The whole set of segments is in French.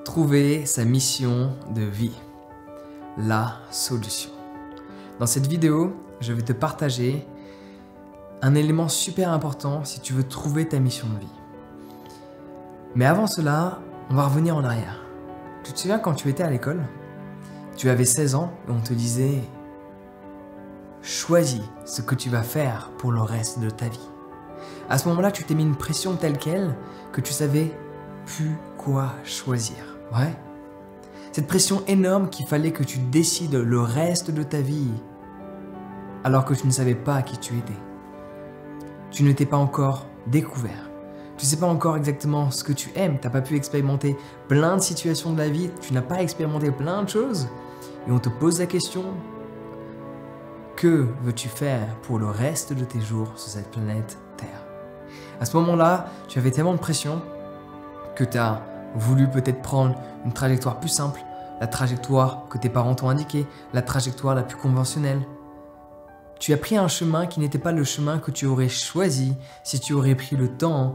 Trouver sa mission de vie. La solution. Dans cette vidéo, je vais te partager un élément super important si tu veux trouver ta mission de vie. Mais avant cela, on va revenir en arrière. Tu te souviens quand tu étais à l'école? Tu avais 16 ans et on te disait « Choisis ce que tu vas faire pour le reste de ta vie ». À ce moment-là, tu t'es mis une pression telle quelle que tu savais plus quoi choisir. Ouais. Cette pression énorme qu'il fallait que tu décides le reste de ta vie alors que tu ne savais pas qui tu étais. Tu ne t'es pas encore découvert. Tu ne sais pas encore exactement ce que tu aimes. Tu n'as pas pu expérimenter plein de situations de la vie. Tu n'as pas expérimenté plein de choses. Et on te pose la question, que veux-tu faire pour le reste de tes jours sur cette planète Terre? À ce moment-là, tu avais tellement de pression que tu as voulu peut-être prendre une trajectoire plus simple, la trajectoire que tes parents t'ont indiquée, la trajectoire la plus conventionnelle. Tu as pris un chemin qui n'était pas le chemin que tu aurais choisi si tu aurais pris le temps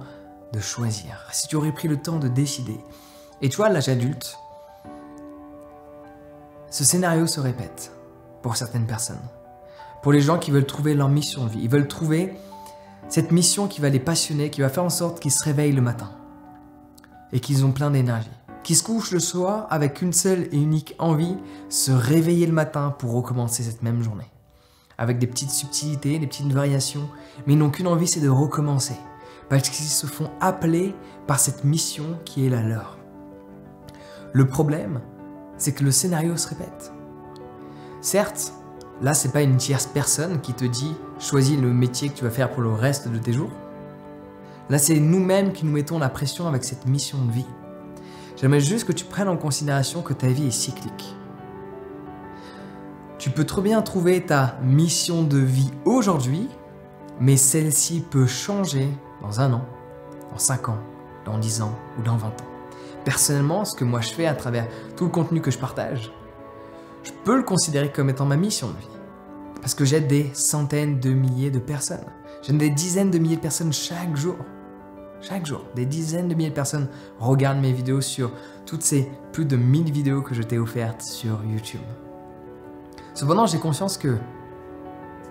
de choisir, si tu aurais pris le temps de décider. Et tu vois, à l'âge adulte, ce scénario se répète pour certaines personnes. Pour les gens qui veulent trouver leur mission de vie, ils veulent trouver cette mission qui va les passionner, qui va faire en sorte qu'ils se réveillent le matin et qu'ils ont plein d'énergie, qu'ils se couchent le soir avec une seule et unique envie, se réveiller le matin pour recommencer cette même journée. Avec des petites subtilités, des petites variations, mais ils n'ont qu'une envie, c'est de recommencer. Parce qu'ils se font appeler par cette mission qui est la leur. Le problème, c'est que le scénario se répète. Certes, là, c'est pas une tierce personne qui te dit « choisis le métier que tu vas faire pour le reste de tes jours ». Là, c'est nous-mêmes qui nous mettons la pression avec cette mission de vie. J'aimerais juste que tu prennes en considération que ta vie est cyclique. Tu peux trop bien trouver ta mission de vie aujourd'hui, mais celle-ci peut changer dans 1 an, dans 5 ans, dans 10 ans ou dans 20 ans. Personnellement, ce que moi je fais à travers tout le contenu que je partage, je peux le considérer comme étant ma mission de vie. Parce que j'aide des centaines de milliers de personnes. J'aide des dizaines de milliers de personnes chaque jour. Chaque jour, des dizaines de milliers de personnes regardent mes vidéos sur toutes ces plus de 1000 vidéos que je t'ai offertes sur YouTube. Cependant, j'ai conscience que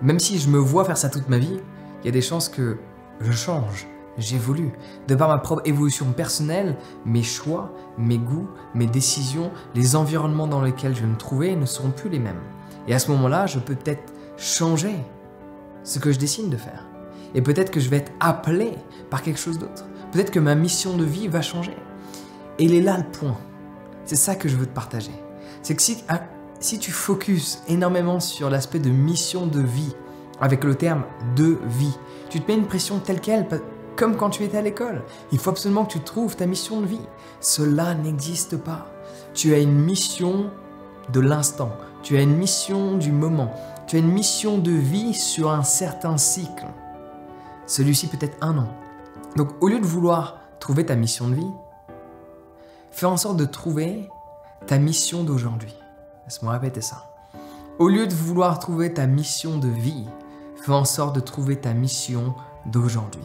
même si je me vois faire ça toute ma vie, il y a des chances que je change, j'évolue. De par ma propre évolution personnelle, mes choix, mes goûts, mes décisions, les environnements dans lesquels je vais me trouver ne seront plus les mêmes. Et à ce moment-là, je peux peut-être changer ce que je décide de faire. Et peut-être que je vais être appelé par quelque chose d'autre. Peut-être que ma mission de vie va changer. Et il est là le point. C'est ça que je veux te partager. C'est que si tu focuses énormément sur l'aspect de mission de vie, avec le terme de vie, tu te mets une pression telle quelle, comme quand tu étais à l'école. Il faut absolument que tu trouves ta mission de vie. Cela n'existe pas. Tu as une mission de l'instant. Tu as une mission du moment. Tu as une mission de vie sur un certain cycle. Celui-ci peut être 1 an. Donc au lieu de vouloir trouver ta mission de vie, fais en sorte de trouver ta mission d'aujourd'hui. Laisse-moi répéter ça. Au lieu de vouloir trouver ta mission de vie, fais en sorte de trouver ta mission d'aujourd'hui.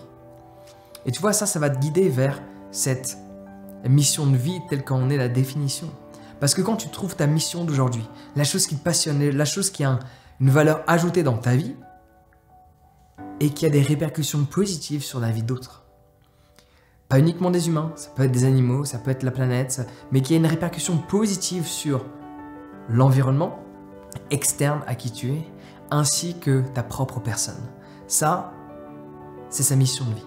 Et tu vois, ça va te guider vers cette mission de vie telle qu'en est la définition. Parce que quand tu trouves ta mission d'aujourd'hui, la chose qui te passionne, la chose qui a une valeur ajoutée dans ta vie et qui a des répercussions positives sur la vie d'autres. Pas uniquement des humains, ça peut être des animaux, ça peut être la planète, mais qui a une répercussion positive sur l'environnement externe à qui tu es, ainsi que ta propre personne. Ça, c'est sa mission de vie.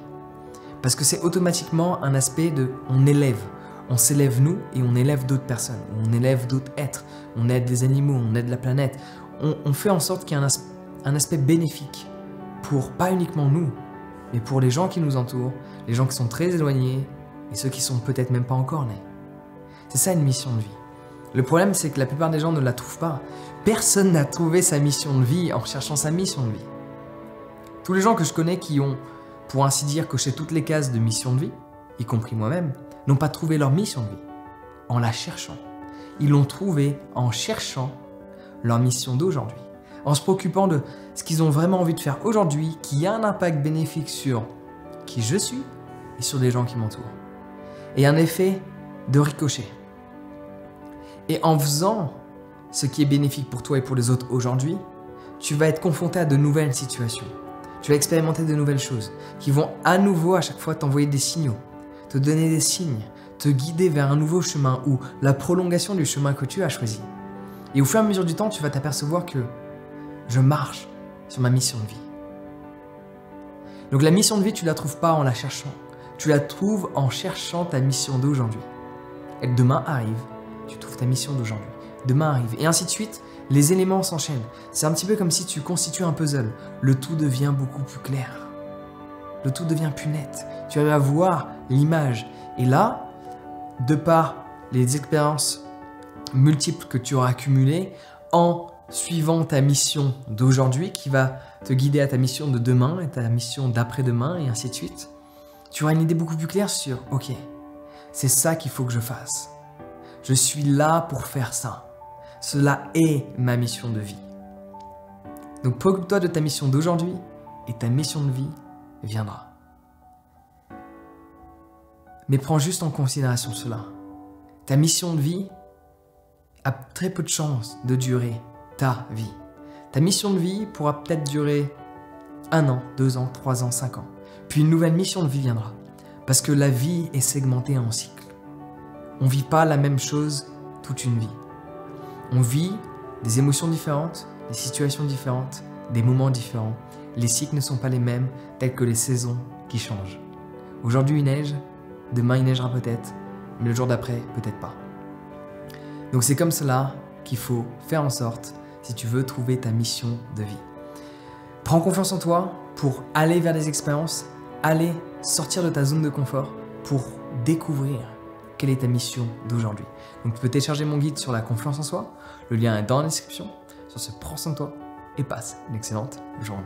Parce que c'est automatiquement un aspect de on élève. On s'élève nous et on élève d'autres personnes. On élève d'autres êtres. On aide les animaux, on aide la planète. On fait en sorte qu'il y ait un aspect bénéfique pour pas uniquement nous, mais pour les gens qui nous entourent, les gens qui sont très éloignés et ceux qui sont peut-être même pas encore nés. C'est ça une mission de vie. Le problème, c'est que la plupart des gens ne la trouvent pas. Personne n'a trouvé sa mission de vie en cherchant sa mission de vie. Tous les gens que je connais qui ont, pour ainsi dire, coché toutes les cases de mission de vie, y compris moi-même, n'ont pas trouvé leur mission de vie en la cherchant. Ils l'ont trouvée en cherchant leur mission d'aujourd'hui, en se préoccupant de ce qu'ils ont vraiment envie de faire aujourd'hui, qui a un impact bénéfique sur qui je suis et sur les gens qui m'entourent. Et un effet de ricochet. Et en faisant ce qui est bénéfique pour toi et pour les autres aujourd'hui, tu vas être confronté à de nouvelles situations. Tu vas expérimenter de nouvelles choses qui vont à nouveau à chaque fois t'envoyer des signaux, te donner des signes, te guider vers un nouveau chemin ou la prolongation du chemin que tu as choisi. Et au fur et à mesure du temps, tu vas t'apercevoir que je marche sur ma mission de vie. Donc la mission de vie, tu ne la trouves pas en la cherchant. Tu la trouves en cherchant ta mission d'aujourd'hui. Et demain arrive, tu trouves ta mission d'aujourd'hui. Demain arrive, et ainsi de suite, les éléments s'enchaînent. C'est un petit peu comme si tu constitues un puzzle. Le tout devient beaucoup plus clair. Le tout devient plus net. Tu arrives à voir l'image. Et là, de par les expériences multiples que tu auras accumulées, en suivant ta mission d'aujourd'hui qui va te guider à ta mission de demain et ta mission d'après-demain et ainsi de suite, tu auras une idée beaucoup plus claire sur « Ok, c'est ça qu'il faut que je fasse. Je suis là pour faire ça. Cela est ma mission de vie. » Donc préoccupe-toi de ta mission d'aujourd'hui et ta mission de vie viendra. Mais prends juste en considération cela. Ta mission de vie a très peu de chances de durer ta vie. Ta mission de vie pourra peut-être durer 1 an, 2 ans, 3 ans, 5 ans. Puis une nouvelle mission de vie viendra. Parce que la vie est segmentée en cycles. On ne vit pas la même chose toute une vie. On vit des émotions différentes, des situations différentes, des moments différents. Les cycles ne sont pas les mêmes, tels que les saisons qui changent. Aujourd'hui il neige, demain il neigera peut-être, mais le jour d'après peut-être pas. Donc c'est comme cela qu'il faut faire en sorte si tu veux trouver ta mission de vie. Prends confiance en toi pour aller vers des expériences, aller sortir de ta zone de confort pour découvrir quelle est ta mission d'aujourd'hui. Donc tu peux télécharger mon guide sur la confiance en soi, le lien est dans la description. Sur ce, prends soin de toi et passe une excellente journée.